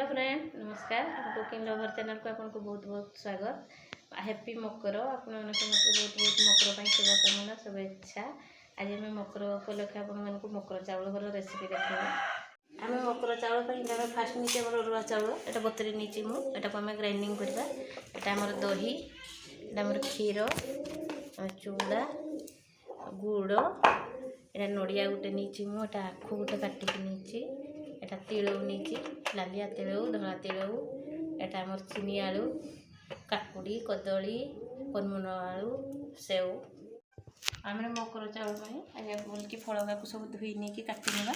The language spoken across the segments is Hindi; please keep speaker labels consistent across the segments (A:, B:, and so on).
A: फ्रेंड नमस्कार कुकिंग लवर चैनल को आपको बहुत बहुत स्वागत। हैप्पी मकर आप बहुत बहुत मकर शुभकामना शुभेच्छा। आज आम मकर उपलक्षे आपको मकर चाउल रेसिपी देखा आम मकर चाउल फास्ट नीचे रुआ चाउल यहाँ बतरी नहीं मुझे आम ग्राइंडिंग करवा यहाँ दही यहाँ क्षीर चूड़ा गुड़ यहाँ नड़िया गोटे नहीं मुझे आखु गोटे काटिकी नहीं एटा तिलौ नहीं लालिया तिलौ धला तिलौ एटा आमर चीनी आलू काकुड़ी कदली पनमुन आलू सेव आम मकर चाउल आगे बोल फल को सब धोई नहीं काटी ना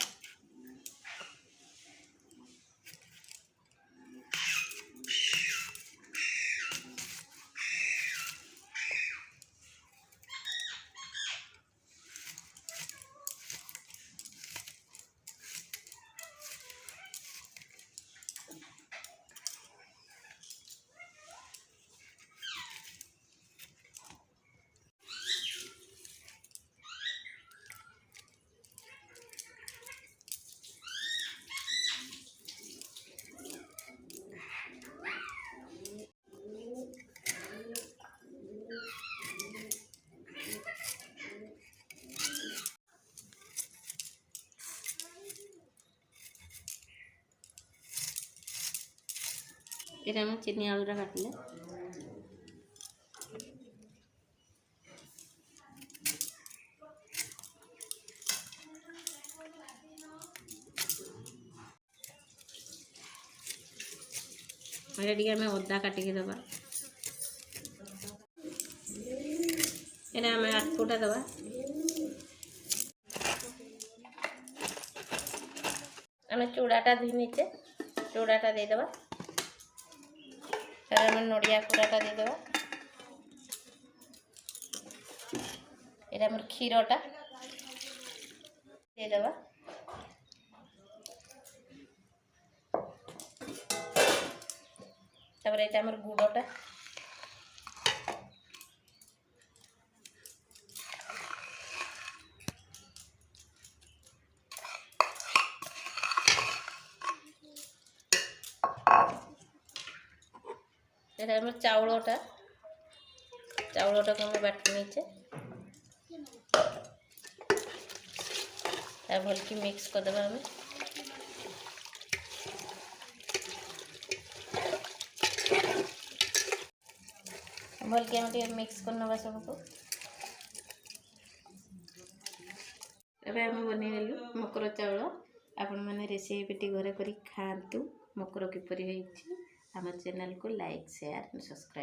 A: ये चीनी आलूरा काटले आम अदा काटिकी दबा आम आखुटा दबा आम चूड़ाटा धोई नीचे चूड़ाटा देदबा नड़िया कुड़ाटा देदबा ये आम क्षीरटा देदबा तापर ये आम गुड़टा चाउलटा को बाटी नीचे भल की मिक्स करदे भल की मिक्स करनवा सबको एवं बनईगलु मकर चाउल आपण मैंने रेसिपी घरे कर खातु मकर किपर आम चैनल को लाइक शेयर सब्सक्राइब।